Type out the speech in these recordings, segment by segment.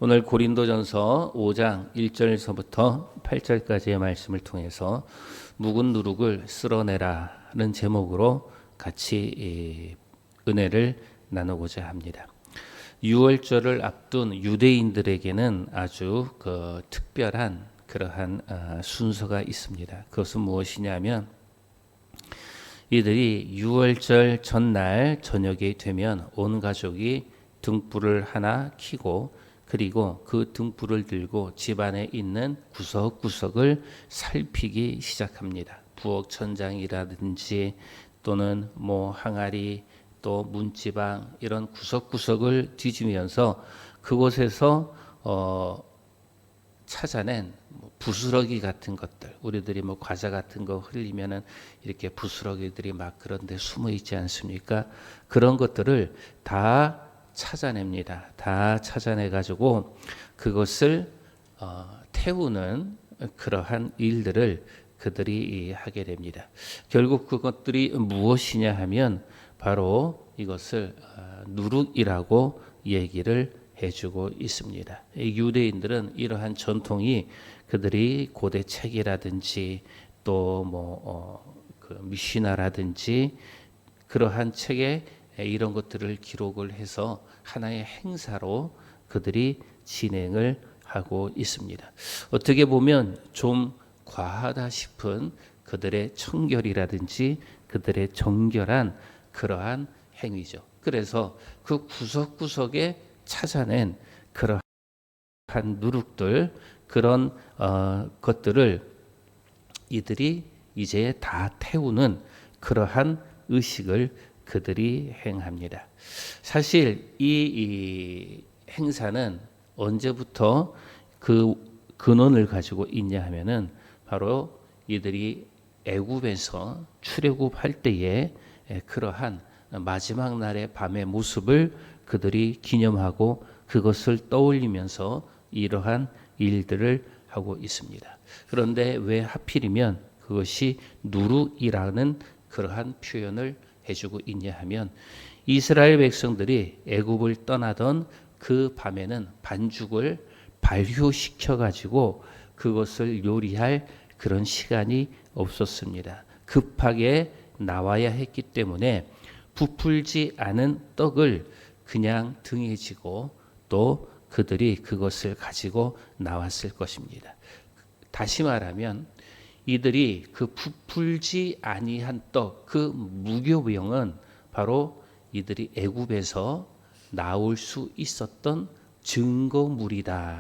오늘 고린도전서 5장 1절서부터 8절까지의 말씀을 통해서 묵은 누룩을 쓸어내라는 제목으로 같이 은혜를 나누고자 합니다. 6월절을 앞둔 유대인들에게는 아주 특별한 그러한 순서가 있습니다. 그것은 무엇이냐면 이들이 6월절 전날 저녁이 되면 온 가족이 등불을 하나 켜고 그리고 그 등불을 들고 집안에 있는 구석구석을 살피기 시작합니다. 부엌 천장이라든지 또는 항아리 또 문지방 이런 구석구석을 뒤지면서 그곳에서 찾아낸 부스러기 같은 것들, 우리들이 과자 같은 거 흘리면은 이렇게 부스러기들이 막 그런데 숨어 있지 않습니까? 그런 것들을 다 찾아냅니다. 다 찾아내 가지고 그것을 태우는 그러한 일들을 그들이 하게 됩니다. 결국 그것들이 무엇이냐 하면 바로 이것을 누룩이라고 얘기를 해주고 있습니다. 유대인들은 이러한 전통이 그들이 고대 책이라든지 또 미시나라든지 그러한 책에 이런 것들을 기록을 해서 하나의 행사로 그들이 진행을 하고 있습니다. 어떻게 보면 좀 과하다 싶은 그들의 청결이라든지 그들의 정결한 그러한 행위죠. 그래서 그 구석구석에 찾아낸 그러한 누룩들 그런 것들을 이들이 이제 다 태우는 그러한 의식을 그들이 행합니다. 사실 이 행사는 언제부터 그 근원을 가지고 있냐 하면은 바로 이들이 애굽에서 출애굽할 때에 그러한 마지막 날의 밤의 모습을 그들이 기념하고 그것을 떠올리면서 이러한 일들을 하고 있습니다. 그런데 왜 하필이면 그것이 누룩이라는 그러한 표현을 해주고 있냐 하면 이스라엘 백성들이 애굽을 떠나던 그 밤에는 반죽을 발효시켜 가지고 그것을 요리할 그런 시간이 없었습니다. 급하게 나와야 했기 때문에 부풀지 않은 떡을 그냥 등에 지고 또 그들이 그것을 가지고 나왔을 것입니다. 다시 말하면 이들이 그 부풀지 아니한 떡, 그 무교병은 바로 이들이 애굽에서 나올 수 있었던 증거물이다라고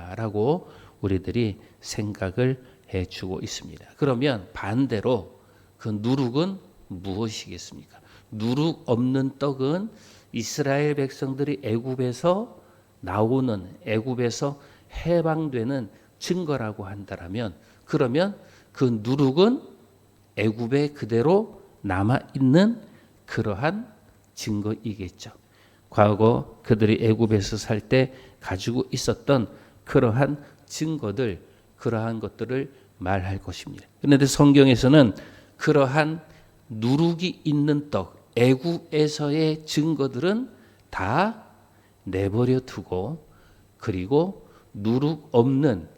우리들이 생각을 해주고 있습니다. 그러면 반대로 그 누룩은 무엇이겠습니까? 누룩 없는 떡은 이스라엘 백성들이 애굽에서 나오는 애굽에서 해방되는 증거라고 한다면 그러면 그 누룩은 애굽에 그대로 남아 있는 그러한 증거이겠죠. 과거 그들이 애굽에서 살 때 가지고 있었던 그러한 증거들, 그러한 것들을 말할 것입니다. 그런데 성경에서는 그러한 누룩이 있는 떡, 애굽에서의 증거들은 다 내버려 두고 그리고 누룩 없는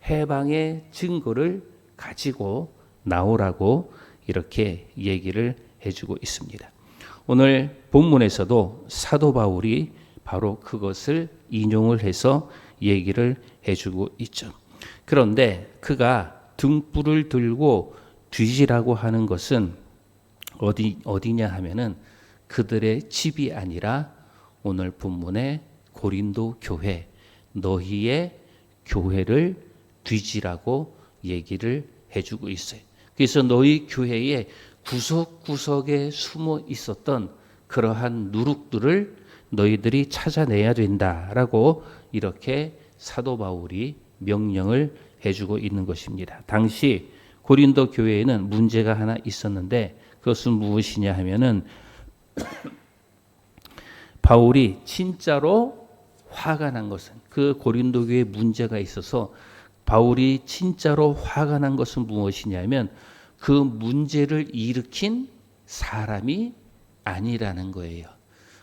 해방의 증거를 가지고 나오라고 이렇게 얘기를 해주고 있습니다. 오늘 본문에서도 사도 바울이 바로 그것을 인용을 해서 얘기를 해주고 있죠. 그런데 그가 등불을 들고 뒤지라고 하는 것은 어디냐 하면은 그들의 집이 아니라 오늘 본문의 고린도 교회, 너희의 교회를 뒤지라고 얘기를 해주고 있어요. 그래서 너희 교회의 구석구석에 숨어 있었던 그러한 누룩들을 너희들이 찾아내야 된다라고 이렇게 사도 바울이 명령을 해주고 있는 것입니다. 당시 고린도 교회에는 문제가 하나 있었는데 그것은 무엇이냐 하면은 바울이 진짜로 화가 난 것은 그 고린도 교회에 문제가 있어서 바울이 진짜로 화가 난 것은 무엇이냐면 그 문제를 일으킨 사람이 아니라는 거예요.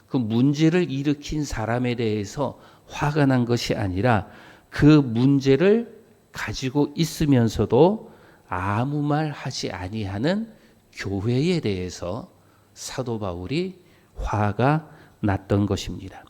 그 문제를 일으킨 사람에 대해서 화가 난 것이 아니라 그 문제를 가지고 있으면서도 아무 말 하지 아니하는 교회에 대해서 사도 바울이 화가 났던 것입니다.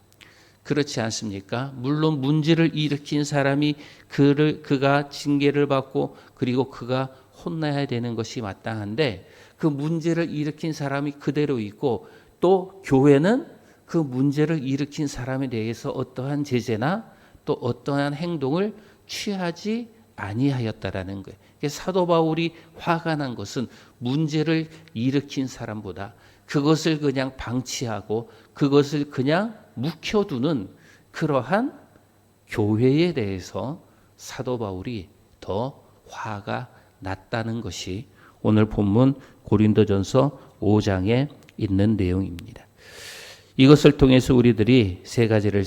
그렇지 않습니까? 물론 문제를 일으킨 사람이 그가 징계를 받고 그리고 그가 혼나야 되는 것이 마땅한데 그 문제를 일으킨 사람이 그대로 있고 또 교회는 그 문제를 일으킨 사람에 대해서 어떠한 제재나 또 어떠한 행동을 취하지 아니하였다라는 거예요. 사도 바울이 화가 난 것은 문제를 일으킨 사람보다 그것을 그냥 방치하고 그것을 그냥 묵혀두는 그러한 교회에 대해서 사도 바울이 더 화가 났다는 것이 오늘 본문 고린도전서 5장에 있는 내용입니다. 이것을 통해서 우리들이 세 가지를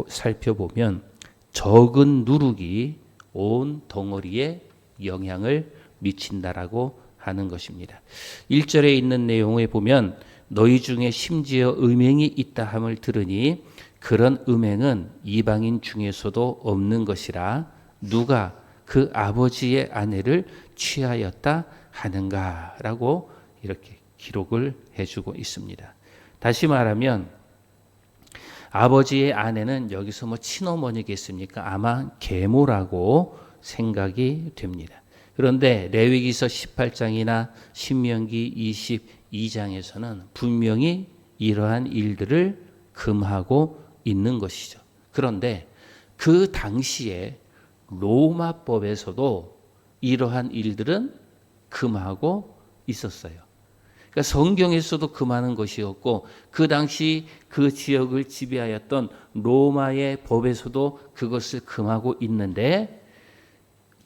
살펴보면 적은 누룩이 온 덩어리에 영향을 미친다라고 하는 것입니다. 1절에 있는 내용에 보면 너희 중에 심지어 음행이 있다 함을 들으니 그런 음행은 이방인 중에서도 없는 것이라 누가 그 아버지의 아내를 취하였다 하는가라고 이렇게 기록을 해주고 있습니다. 다시 말하면 아버지의 아내는 여기서 뭐 친어머니겠습니까? 아마 계모라고 생각이 됩니다. 그런데 레위기서 18장이나 신명기 22장에서는 분명히 이러한 일들을 금하고 있는 것이죠. 그런데 그 당시에 로마법에서도 이러한 일들은 금하고 있었어요. 그러니까 성경에서도 금하는 것이었고 그 당시 그 지역을 지배하였던 로마의 법에서도 그것을 금하고 있는데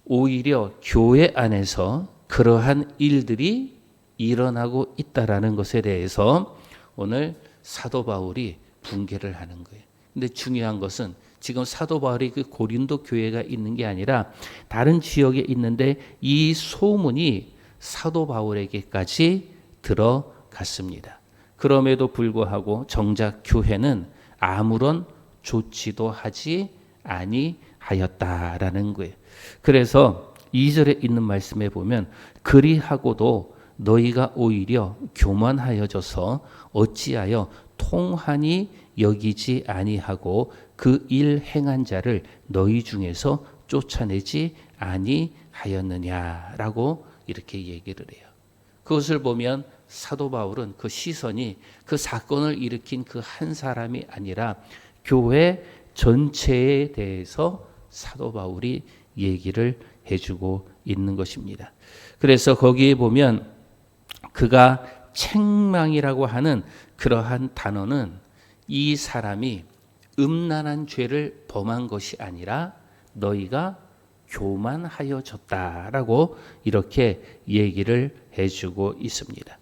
오히려 교회 안에서 그러한 일들이 일어나고 있다라는 것에 대해서 오늘 사도 바울이 분개를 하는 거예요. 근데 중요한 것은 지금 사도 바울이 그 고린도 교회가 있는 게 아니라 다른 지역에 있는데 이 소문이 사도 바울에게까지 들어갔습니다. 그럼에도 불구하고 정작 교회는 아무런 조치도 하지 아니하였다라는 거예요. 그래서 2절에 있는 말씀에 보면 그리하고도 너희가 오히려 교만하여져서 어찌하여 통한이 여기지 아니하고 그 일 행한 자를 너희 중에서 쫓아내지 아니하였느냐라고 이렇게 얘기를 해요. 그것을 보면 사도 바울은 그 시선이 그 사건을 일으킨 그 한 사람이 아니라 교회 전체에 대해서 사도 바울이 얘기를 해주고 있는 것입니다. 그래서 거기에 보면 그가 책망이라고 하는 그러한 단어는 이 사람이 음란한 죄를 범한 것이 아니라 너희가 교만하여졌다라고 이렇게 얘기를 해주고 있습니다.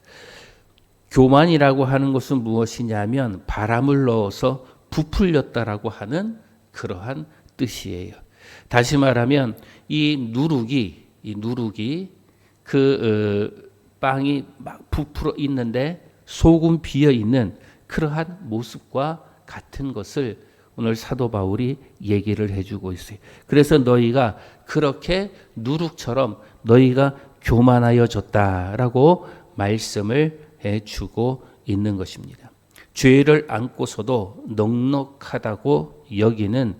교만이라고 하는 것은 무엇이냐면 바람을 넣어서 부풀렸다라고 하는 그러한 뜻이에요. 다시 말하면 이 누룩이 빵이 막 부풀어 있는데 소금 비어 있는 그러한 모습과 같은 것을 오늘 사도 바울이 얘기를 해주고 있어요. 그래서 너희가 그렇게 누룩처럼 너희가 교만하여졌다라고 말씀을 해주고 있는 것입니다. 죄를 안고서도 넉넉하다고 여기는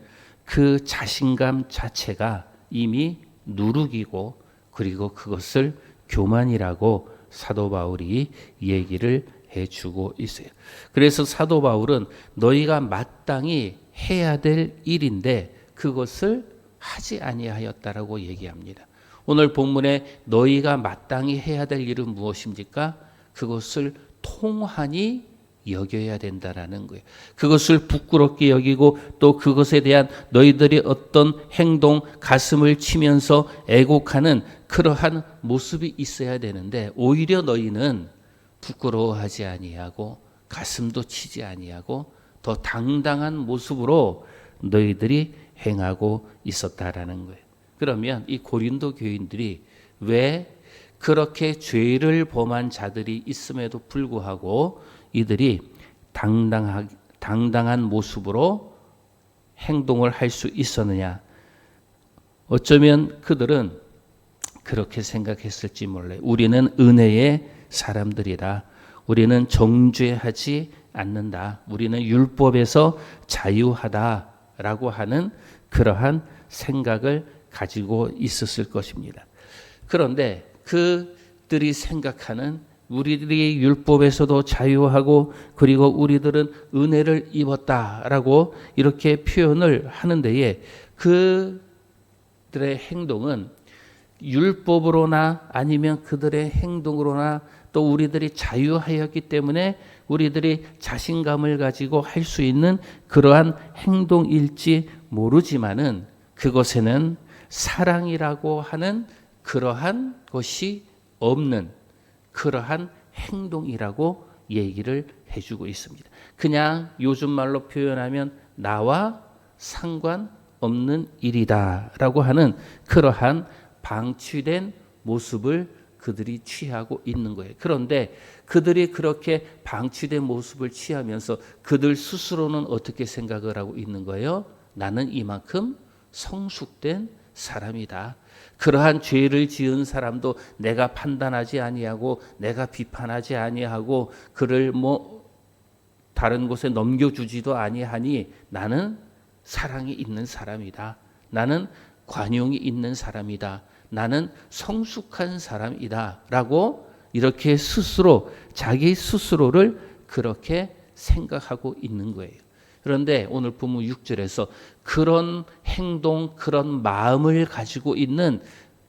그 자신감 자체가 이미 누룩이고 그리고 그것을 교만이라고 사도 바울이 얘기를 해주고 있어요. 그래서 사도 바울은 너희가 마땅히 해야 될 일인데 그것을 하지 아니하였다라고 얘기합니다. 오늘 본문에 너희가 마땅히 해야 될 일은 무엇입니까? 그것을 통한이 여겨야 된다라는 거예요. 그것을 부끄럽게 여기고 또 그것에 대한 너희들이 어떤 행동, 가슴을 치면서 애곡하는 그러한 모습이 있어야 되는데 오히려 너희는 부끄러워하지 아니하고 가슴도 치지 아니하고 더 당당한 모습으로 너희들이 행하고 있었다라는 거예요. 그러면 이 고린도 교인들이 왜 그렇게 죄를 범한 자들이 있음에도 불구하고 이들이 당당한 모습으로 행동을 할 수 있었느냐? 어쩌면 그들은 그렇게 생각했을지 몰라요. 우리는 은혜의 사람들이다. 우리는 정죄하지 않는다. 우리는 율법에서 자유하다라고 하는 그러한 생각을 가지고 있었을 것입니다. 그런데 그들이 생각하는 우리들이 율법에서도 자유하고 그리고 우리들은 은혜를 입었다라고 이렇게 표현을 하는 데에 그들의 행동은 율법으로나 아니면 그들의 행동으로나 또 우리들이 자유하였기 때문에 우리들이 자신감을 가지고 할 수 있는 그러한 행동일지 모르지만은 그것에는 사랑이라고 하는 그러한 것이 없는 그러한 행동이라고 얘기를 해주고 있습니다. 그냥 요즘 말로 표현하면 나와 상관없는 일이다라고 하는 그러한 방치된 모습을 그들이 취하고 있는 거예요. 그런데 그들이 그렇게 방치된 모습을 취하면서 그들 스스로는 어떻게 생각을 하고 있는 거예요? 나는 이만큼 성숙된 사람이다. 그러한 죄를 지은 사람도 내가 판단하지 아니하고 내가 비판하지 아니하고 그를 다른 곳에 넘겨주지도 아니하니 나는 사랑이 있는 사람이다. 나는 관용이 있는 사람이다. 나는 성숙한 사람이다. 라고 이렇게 자기 스스로를 그렇게 생각하고 있는 거예요. 그런데 오늘 본문 6절에서 그런 행동, 그런 마음을 가지고 있는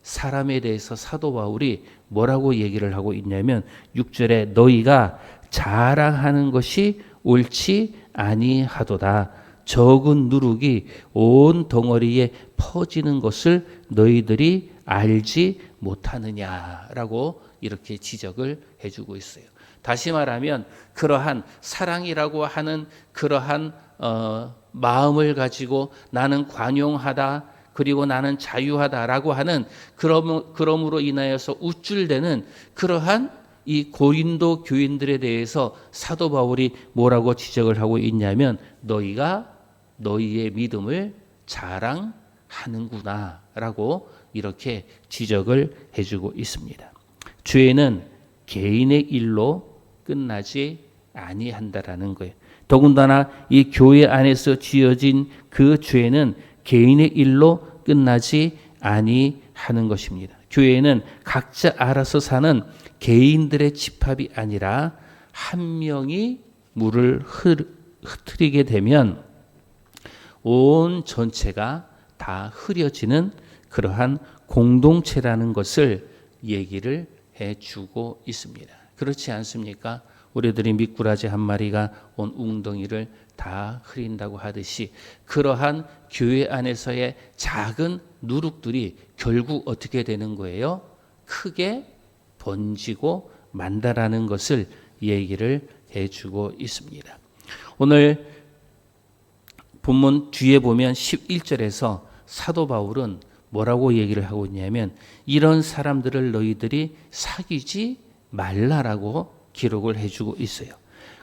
사람에 대해서 사도 바울이 뭐라고 얘기를 하고 있냐면 6절에 너희가 자랑하는 것이 옳지 아니하도다. 적은 누룩이 온 덩어리에 퍼지는 것을 너희들이 알지 못하느냐라고 이렇게 지적을 해주고 있어요. 다시 말하면 그러한 사랑이라고 하는 그러한 마음을 가지고 나는 관용하다 그리고 나는 자유하다라고 하는 그러므로 인하여서 우쭐대는 그러한 이 고린도 교인들에 대해서 사도 바울이 뭐라고 지적을 하고 있냐면 너희가 너희의 믿음을 자랑하는구나라고 이렇게 지적을 해주고 있습니다. 죄는 개인의 일로 끝나지 아니한다라는 거예요. 더군다나 이 교회 안에서 지어진 그 죄는 개인의 일로 끝나지 아니하는 것입니다. 교회는 각자 알아서 사는 개인들의 집합이 아니라 한 명이 물을 흐트리게 되면 온 전체가 다 흐려지는 그러한 공동체라는 것을 얘기를 해주고 있습니다. 그렇지 않습니까? 우리들이 미꾸라지 한 마리가 온 웅덩이를 다 흐린다고 하듯이 그러한 교회 안에서의 작은 누룩들이 결국 어떻게 되는 거예요? 크게 번지고 만다라는 것을 얘기를 해주고 있습니다. 오늘 본문 뒤에 보면 11절에서 사도 바울은 뭐라고 얘기를 하고 있냐면 이런 사람들을 너희들이 사귀지 말라라고 기록을 해주고 있어요.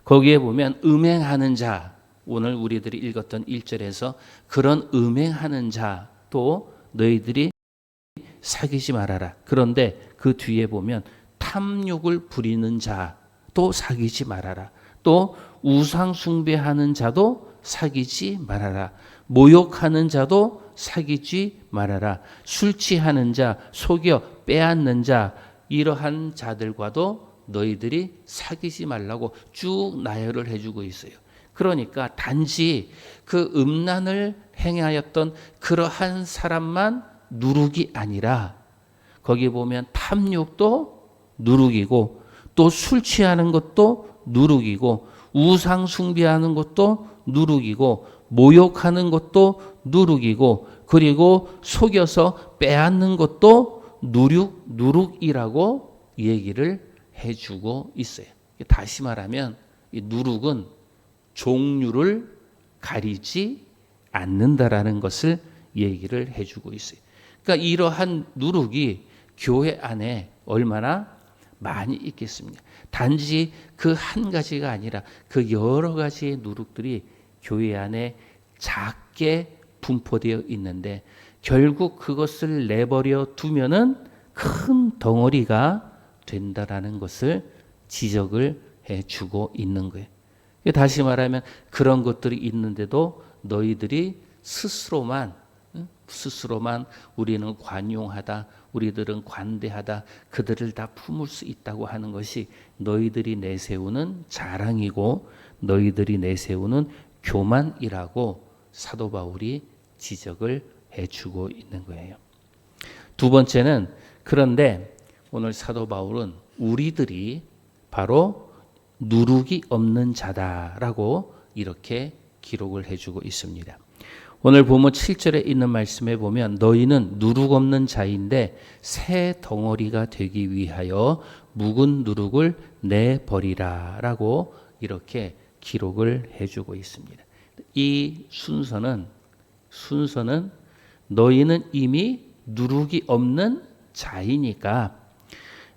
거기에 보면 음행하는 자, 오늘 우리들이 읽었던 1절에서 그런 음행하는 자도 너희들이 사귀지 말아라. 그런데 그 뒤에 보면 탐욕을 부리는 자도 사귀지 말아라. 또 우상 숭배하는 자도 사귀지 말아라. 모욕하는 자도 사귀지 말아라. 술 취하는 자, 속여 빼앗는 자, 이러한 자들과도 너희들이 사귀지 말라고 쭉 나열을 해주고 있어요. 그러니까 단지 그 음란을 행하였던 그러한 사람만 누룩이 아니라 거기 보면 탐욕도 누룩이고 또 술 취하는 것도 누룩이고 우상 숭배하는 것도 누룩이고 모욕하는 것도 누룩이고 그리고 속여서 빼앗는 것도 누룩이라고 얘기를 해주고 있어요. 다시 말하면 이 누룩은 종류를 가리지 않는다라는 것을 얘기를 해주고 있어요. 그러니까 이러한 누룩이 교회 안에 얼마나 많이 있겠습니까? 단지 그 한 가지가 아니라 그 여러 가지의 누룩들이 교회 안에 작게 분포되어 있는데 결국 그것을 내버려 두면은 큰 덩어리가 된다라는 것을 지적을 해주고 있는 거예요. 다시 말하면 그런 것들이 있는데도 너희들이 스스로만 우리는 관용하다, 우리들은 관대하다, 그들을 다 품을 수 있다고 하는 것이 너희들이 내세우는 자랑이고 너희들이 내세우는 교만이라고 사도 바울이 지적을 해주고 있는 거예요. 두 번째는 그런데 오늘 사도 바울은 우리들이 바로 누룩이 없는 자다라고 이렇게 기록을 해주고 있습니다. 오늘 보면 7절에 있는 말씀에 보면 너희는 누룩 없는 자인데 새 덩어리가 되기 위하여 묵은 누룩을 내버리라 라고 이렇게 기록을 해주고 있습니다. 이 순서는 너희는 이미 누룩이 없는 자이니까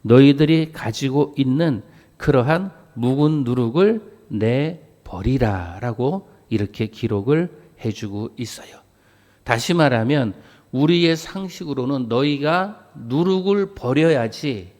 너희들이 가지고 있는 그러한 묵은 누룩을 내버리라 라고 이렇게 기록을 해주고 있어요. 다시 말하면 우리의 상식으로는 너희가 누룩을 버려야지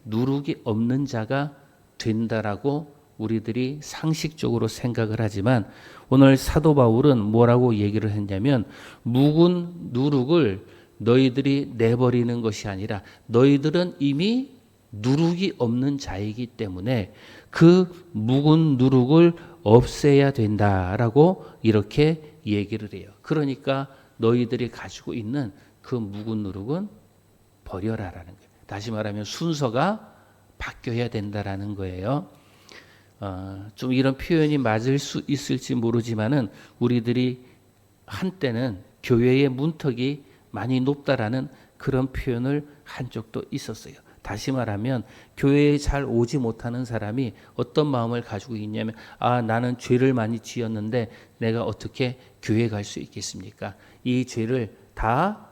누룩이 없는 자가 된다라고 우리들이 상식적으로 생각을 하지만 오늘 사도 바울은 뭐라고 얘기를 했냐면 묵은 누룩을 너희들이 내버리는 것이 아니라 너희들은 이미 누룩이 없는 자이기 때문에 그 묵은 누룩을 없애야 된다라고 이렇게 얘기를 해요. 그러니까 너희들이 가지고 있는 그 묵은 누룩은 버려라라는 거예요. 다시 말하면 순서가 바뀌어야 된다라는 거예요. 좀 이런 표현이 맞을 수 있을지 모르지만은 우리들이 한때는 교회의 문턱이 많이 높다라는 그런 표현을 한 적도 있었어요. 다시 말하면 교회에 잘 오지 못하는 사람이 어떤 마음을 가지고 있냐면 나는 죄를 많이 지었는데 내가 어떻게 교회 갈 수 있겠습니까? 이 죄를 다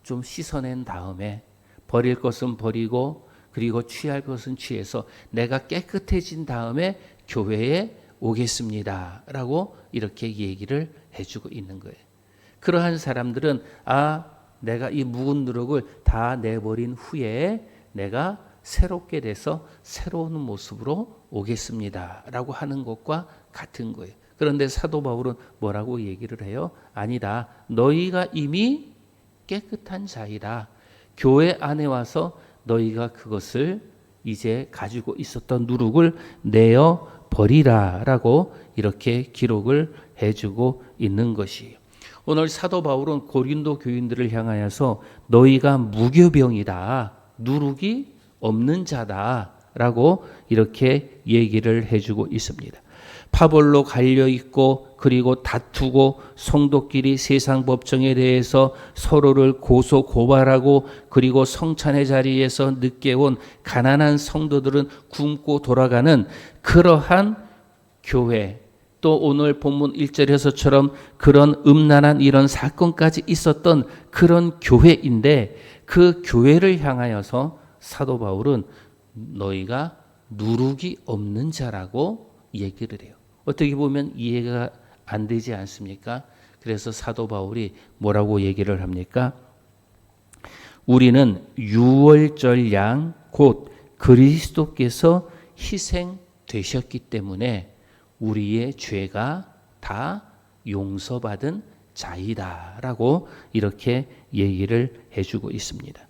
좀 씻어낸 다음에 버릴 것은 버리고 그리고 취할 것은 취해서 내가 깨끗해진 다음에 교회에 오겠습니다 라고 이렇게 얘기를 해주고 있는 거예요. 그러한 사람들은 내가 이 묵은 누룩을 다 내버린 후에 내가 새롭게 돼서 새로운 모습으로 오겠습니다 라고 하는 것과 같은 거예요. 그런데 사도 바울은 뭐라고 얘기를 해요? 아니다. 너희가 이미 깨끗한 자이다. 교회 안에 와서 너희가 그것을 이제 가지고 있었던 누룩을 내어 버리라 라고 이렇게 기록을 해주고 있는 것이에요. 오늘 사도 바울은 고린도 교인들을 향하여서 너희가 무교병이다. 누룩이 없는 자다라고 이렇게 얘기를 해주고 있습니다. 파벌로 갈려 있고 그리고 다투고 성도끼리 세상 법정에 대해서 서로를 고소 고발하고 그리고 성찬의 자리에서 늦게 온 가난한 성도들은 굶고 돌아가는 그러한 교회, 또 오늘 본문 1절에서처럼 그런 음란한 이런 사건까지 있었던 그런 교회인데 그 교회를 향하여서 사도 바울은 너희가 누룩이 없는 자라고 얘기를 해요. 어떻게 보면 이해가 안 되지 않습니까? 그래서 사도 바울이 뭐라고 얘기를 합니까? 우리는 유월절 양 곧 그리스도께서 희생되셨기 때문에 우리의 죄가 다 용서받은 자이다라고 이렇게 얘기를 해주고 있습니다.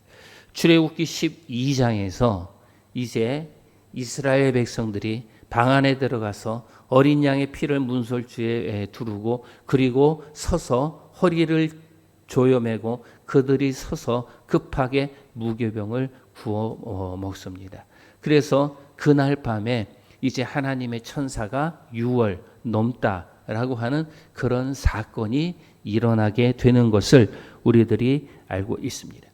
출애굽기 12장에서 이제 이스라엘 백성들이 방 안에 들어가서 어린 양의 피를 문설주에 두르고 그리고 서서 허리를 조여매고 그들이 서서 급하게 무교병을 구워 먹습니다. 그래서 그날 밤에 이제 하나님의 천사가 6월 넘다라고 하는 그런 사건이 일어나게 되는 것을 우리들이 알고 있습니다.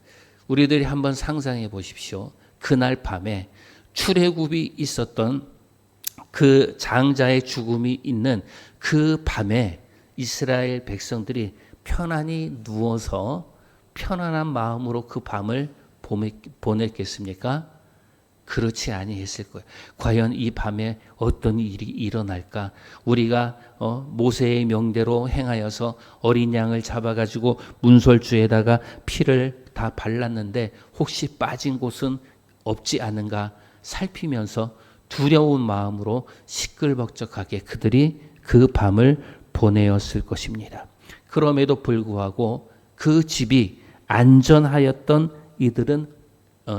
우리들이 한번 상상해 보십시오. 그날 밤에 출애굽이 있었던 그 장자의 죽음이 있는 그 밤에 이스라엘 백성들이 편안히 누워서 편안한 마음으로 그 밤을 보냈겠습니까? 그렇지 아니했을 거예요. 과연 이 밤에 어떤 일이 일어날까? 우리가 모세의 명대로 행하여서 어린 양을 잡아가지고 문설주에다가 피를 다 발랐는데 혹시 빠진 곳은 없지 않은가 살피면서 두려운 마음으로 시끌벅적하게 그들이 그 밤을 보내었을 것입니다. 그럼에도 불구하고 그 집이 안전하였던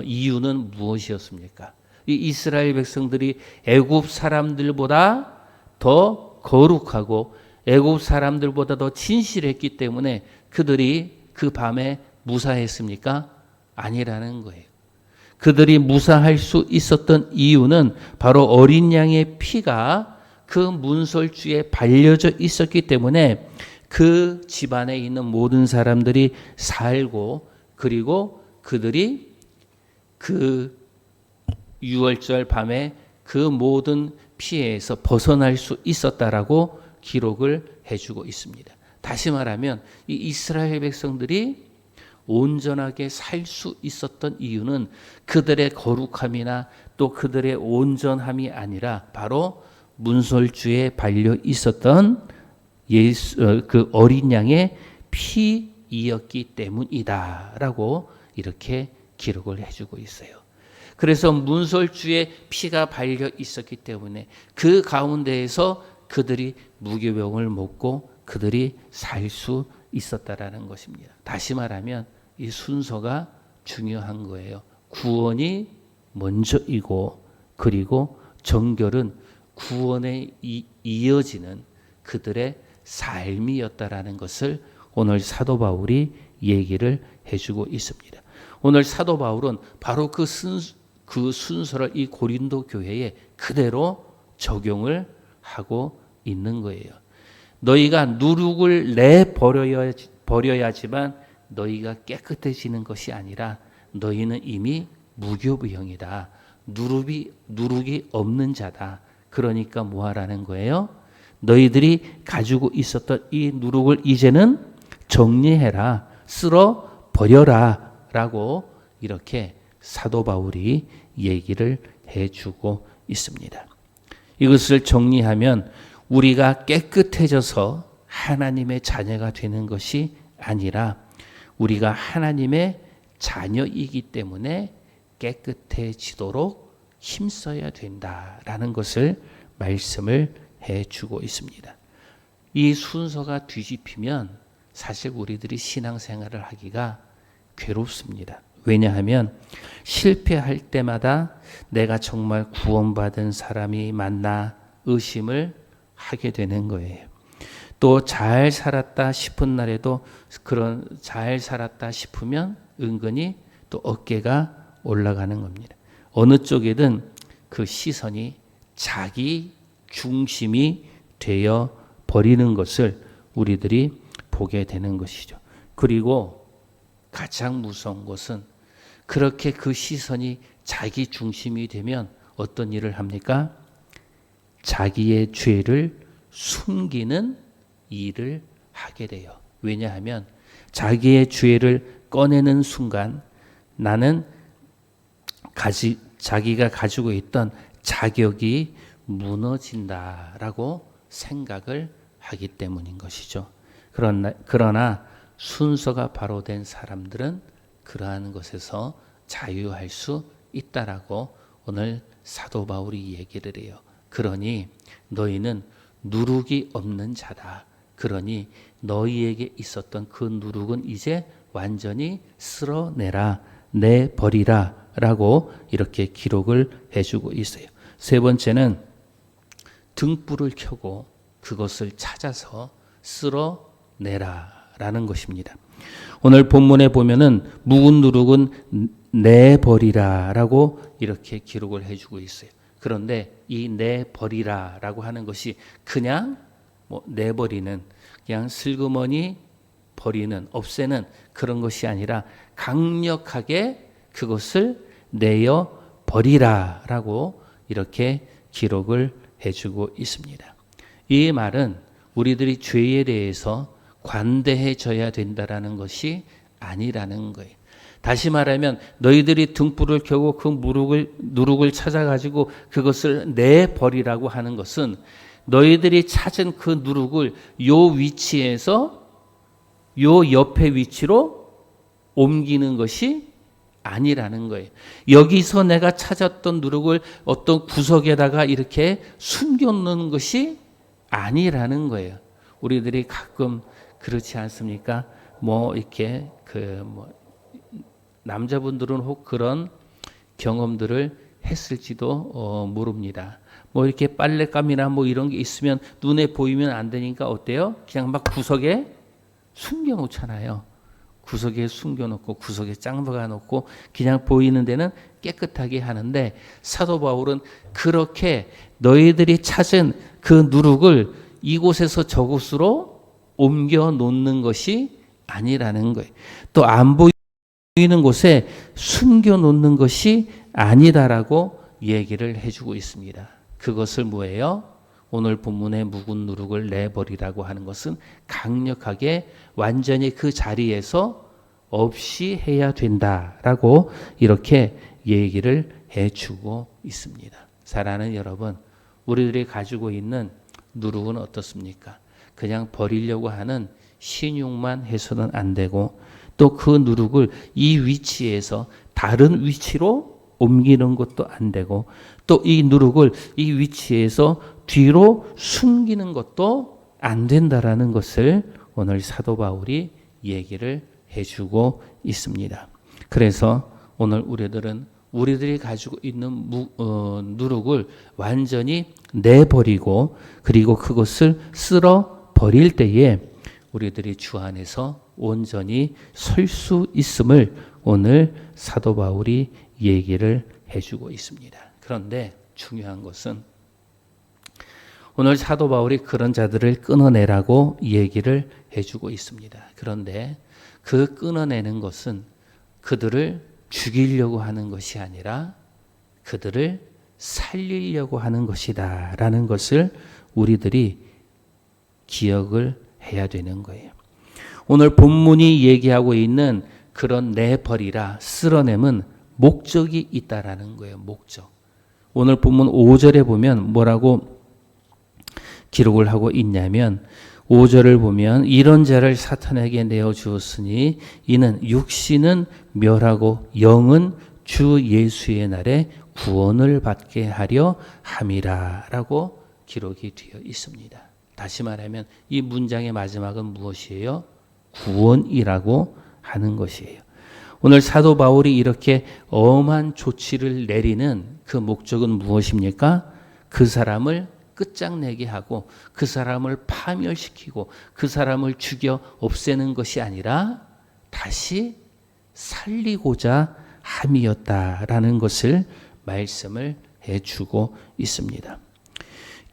이유는 무엇이었습니까? 이 이스라엘 백성들이 애굽 사람들보다 더 거룩하고 애굽 사람들보다 더 진실했기 때문에 그들이 그 밤에 무사했습니까? 아니라는 거예요. 그들이 무사할 수 있었던 이유는 바로 어린 양의 피가 그 문설주에 발려져 있었기 때문에 그 집안에 있는 모든 사람들이 살고 그리고 그들이 그 유월절 밤에 그 모든 피해에서 벗어날 수 있었다라고 기록을 해주고 있습니다. 다시 말하면 이 이스라엘 백성들이 온전하게 살 수 있었던 이유는 그들의 거룩함이나 또 그들의 온전함이 아니라 바로 문설주에 발려 있었던 그 어린 양의 피이었기 때문이다라고 이렇게 기록을 해주고 있어요. 그래서 문설주에 피가 발려 있었기 때문에 그 가운데에서 그들이 무교병을 먹고 그들이 살 수 있었다라는 것입니다. 다시 말하면 이 순서가 중요한 거예요. 구원이 먼저이고 그리고 정결은 구원에 이어지는 그들의 삶이었다라는 것을 오늘 사도 바울이 얘기를 해주고 있습니다. 오늘 사도 바울은 바로 그 순서를 이 고린도 교회에 그대로 적용을 하고 있는 거예요. 너희가 누룩을 내버려야지만 너희가 깨끗해지는 것이 아니라 너희는 이미 무교부형이다. 누룩이 없는 자다. 그러니까 뭐 하라는 거예요? 너희들이 가지고 있었던 이 누룩을 이제는 정리해라. 쓸어 버려라. 라고 이렇게 사도 바울이 얘기를 해주고 있습니다. 이것을 정리하면 우리가 깨끗해져서 하나님의 자녀가 되는 것이 아니라 우리가 하나님의 자녀이기 때문에 깨끗해지도록 힘써야 된다라는 것을 말씀을 해주고 있습니다. 이 순서가 뒤집히면 사실 우리들이 신앙생활을 하기가 괴롭습니다. 왜냐하면 실패할 때마다 내가 정말 구원받은 사람이 맞나 의심을 하게 되는 거예요. 또 잘 살았다 싶은 날에도 그런 잘 살았다 싶으면 은근히 또 어깨가 올라가는 겁니다. 어느 쪽이든 그 시선이 자기 중심이 되어 버리는 것을 우리들이 보게 되는 것이죠. 그리고 가장 무서운 것은 그렇게 그 시선이 자기 중심이 되면 어떤 일을 합니까? 자기의 죄를 숨기는 일을 하게 돼요. 왜냐하면 자기의 죄를 꺼내는 순간 나는 자기가 가지고 있던 자격이 무너진다라고 생각을 하기 때문인 것이죠. 그러나 순서가 바로 된 사람들은 그러한 것에서 자유할 수 있다라고 오늘 사도 바울이 얘기를 해요. 그러니 너희는 누룩이 없는 자다. 그러니 너희에게 있었던 그 누룩은 이제 완전히 쓸어내라, 내버리라 라고 이렇게 기록을 해주고 있어요. 세 번째는 등불을 켜고 그것을 찾아서 쓸어내라 라는 것입니다. 오늘 본문에 보면은 묵은 누룩은 내버리라 라고 이렇게 기록을 해주고 있어요. 그런데 이 내버리라 라고 하는 것이 그냥 내버리는 그냥 슬그머니 버리는 없애는 그런 것이 아니라 강력하게 그것을 내어 버리라 라고 이렇게 기록을 해주고 있습니다. 이 말은 우리들이 죄에 대해서 관대해져야 된다라는 것이 아니라는 거예요. 다시 말하면 너희들이 등불을 켜고 그 누룩을 찾아가지고 그것을 내버리라고 하는 것은 너희들이 찾은 그 누룩을 요 위치에서 요 옆에 위치로 옮기는 것이 아니라는 거예요. 여기서 내가 찾았던 누룩을 어떤 구석에다가 이렇게 숨겨놓는 것이 아니라는 거예요. 우리들이 가끔 그렇지 않습니까? 뭐 이렇게 남자분들은 혹 그런 경험들을 했을지도 모릅니다. 뭐 이렇게 빨랫감이나 뭐 이런 게 있으면 눈에 보이면 안 되니까 어때요? 그냥 막 구석에 숨겨 놓잖아요. 구석에 숨겨놓고 구석에 짱 박아놓고 그냥 보이는 데는 깨끗하게 하는데 사도 바울은 그렇게 너희들이 찾은 그 누룩을 이곳에서 저곳으로 옮겨 놓는 것이 아니라는 거예요. 또 안 보이는 곳에 숨겨 놓는 것이 아니다라고 얘기를 해주고 있습니다. 그것을 뭐예요? 오늘 본문의 묵은 누룩을 내버리라고 하는 것은 강력하게 완전히 그 자리에서 없이 해야 된다라고 이렇게 얘기를 해주고 있습니다. 사랑하는 여러분, 우리들이 가지고 있는 누룩은 어떻습니까? 그냥 버리려고 하는 신용만 해서는 안 되고 또 그 누룩을 이 위치에서 다른 위치로 옮기는 것도 안 되고 또 이 누룩을 이 위치에서 뒤로 숨기는 것도 안 된다라는 것을 오늘 사도 바울이 얘기를 해주고 있습니다. 그래서 오늘 우리들이 가지고 있는 누룩을 완전히 내버리고 그리고 그것을 쓸어 버릴 때에 우리들이 주 안에서 온전히 설 수 있음을 오늘 사도 바울이 얘기를 해주고 있습니다. 그런데 중요한 것은 오늘 사도 바울이 그런 자들을 끊어내라고 얘기를 해주고 있습니다. 그런데 그 끊어내는 것은 그들을 죽이려고 하는 것이 아니라 그들을 살리려고 하는 것이다 라는 것을 우리들이 기억을 해야 되는 거예요. 오늘 본문이 얘기하고 있는 그런 내버리라 쓸어냄은 목적이 있다라는 거예요. 목적. 오늘 본문 5절에 보면 뭐라고 기록을 하고 있냐면 5절을 보면 이런 자를 사탄에게 내어주었으니 이는 육신은 멸하고 영은 주 예수의 날에 구원을 받게 하려 함이라 라고 기록이 되어 있습니다. 다시 말하면 이 문장의 마지막은 무엇이에요? 구원이라고 하는 것이에요. 오늘 사도 바울이 이렇게 엄한 조치를 내리는 그 목적은 무엇입니까? 그 사람을 끝장내게 하고 그 사람을 파멸시키고 그 사람을 죽여 없애는 것이 아니라 다시 살리고자 함이었다라는 것을 말씀을 해주고 있습니다.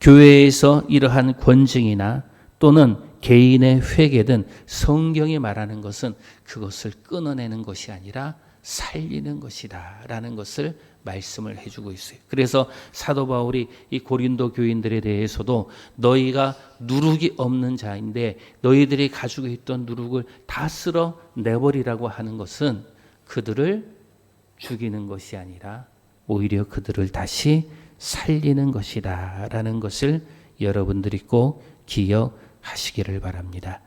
교회에서 이러한 권징이나 또는 개인의 회개든 성경이 말하는 것은 그것을 끊어내는 것이 아니라 살리는 것이다 라는 것을 말씀을 해주고 있어요. 그래서 사도 바울이 이 고린도 교인들에 대해서도 너희가 누룩이 없는 자인데 너희들이 가지고 있던 누룩을 다 쓸어 내버리라고 하는 것은 그들을 죽이는 것이 아니라 오히려 그들을 다시 살리는 것이다 라는 것을 여러분들이 꼭 기억하시기를 바랍니다.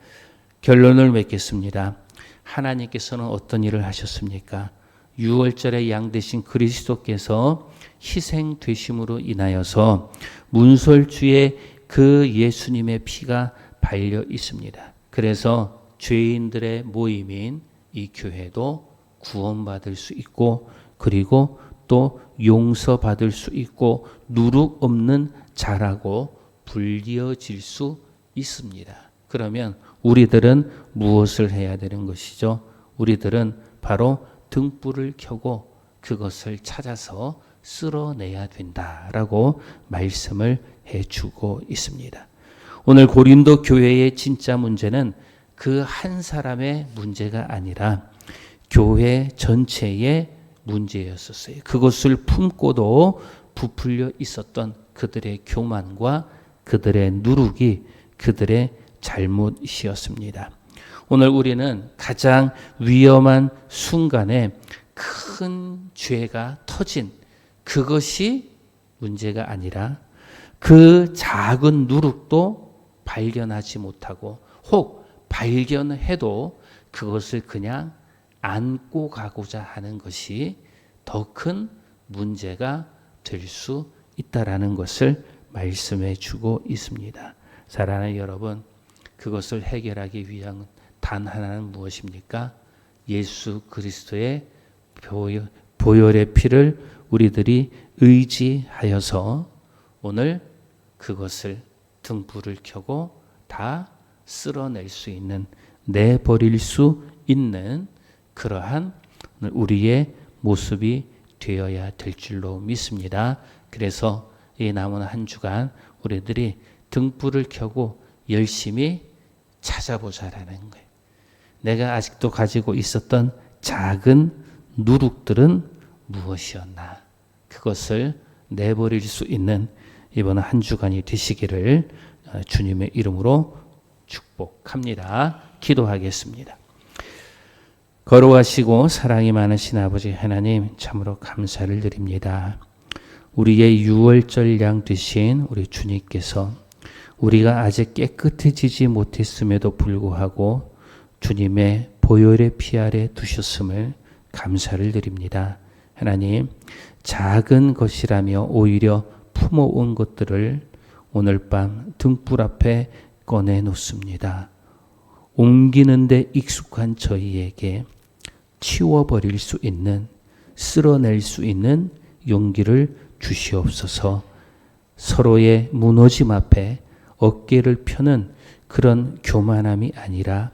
결론을 맺겠습니다. 하나님께서는 어떤 일을 하셨습니까? 6월절에 양 되신 그리스도께서 희생되심으로 인하여서 문설주에 그 예수님의 피가 발려 있습니다. 그래서 죄인들의 모임인 이 교회도 구원받을 수 있고 그리고 또 용서받을 수 있고 누룩 없는 자라고 불리어질 수 있습니다. 그러면 우리들은 무엇을 해야 되는 것이죠? 우리들은 바로 등불을 켜고 그것을 찾아서 쓸어내야 된다라고 말씀을 해주고 있습니다. 오늘 고린도 교회의 진짜 문제는 그 한 사람의 문제가 아니라 교회 전체의 문제였었어요. 그것을 품고도 부풀려 있었던 그들의 교만과 그들의 누룩이 그들의 잘못이었습니다. 오늘 우리는 가장 위험한 순간에 큰 죄가 터진 그것이 문제가 아니라 그 작은 누룩도 발견하지 못하고 혹 발견해도 그것을 그냥 안고 가고자 하는 것이 더 큰 문제가 될 수 있다라는 것을 말씀해 주고 있습니다. 사랑하는 여러분, 그것을 해결하기 위한 단 하나는 무엇입니까? 예수 그리스도의 보혈의 피를 우리들이 의지하여서 오늘 그것을 등불을 켜고 다 쓸어낼 수 있는, 내버릴 수 있는 그러한 우리의 모습이 되어야 될 줄로 믿습니다. 그래서 이 남은 한 주간 우리들이 등불을 켜고 열심히 찾아보자라는 거예요. 내가 아직도 가지고 있었던 작은 누룩들은 무엇이었나? 그것을 내버릴 수 있는 이번 한 주간이 되시기를 주님의 이름으로 축복합니다. 기도하겠습니다. 거룩하시고 사랑이 많으신 아버지 하나님, 참으로 감사를 드립니다. 우리의 유월절 양 되신 우리 주님께서 우리가 아직 깨끗해지지 못했음에도 불구하고 주님의 보혈의 피 아래 두셨음을 감사를 드립니다. 하나님, 작은 것이라며 오히려 품어온 것들을 오늘 밤 등불 앞에 꺼내 놓습니다. 옮기는데 익숙한 저희에게 치워버릴 수 있는, 쓸어낼 수 있는 용기를 주시옵소서. 서로의 무너짐 앞에 어깨를 펴는 그런 교만함이 아니라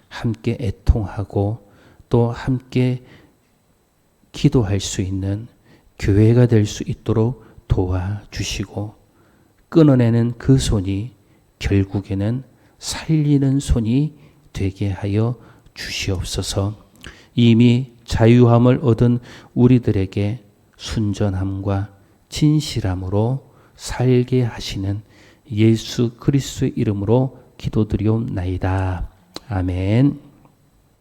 함께 애통하고 또 함께 기도할 수 있는 교회가 될 수 있도록 도와주시고, 끊어내는 그 손이 결국에는 살리는 손이 되게 하여 주시옵소서. 이미 자유함을 얻은 우리들에게 순전함과 진실함으로 살게 하시는 예수 그리스도의 이름으로 기도드리옵나이다. 아멘.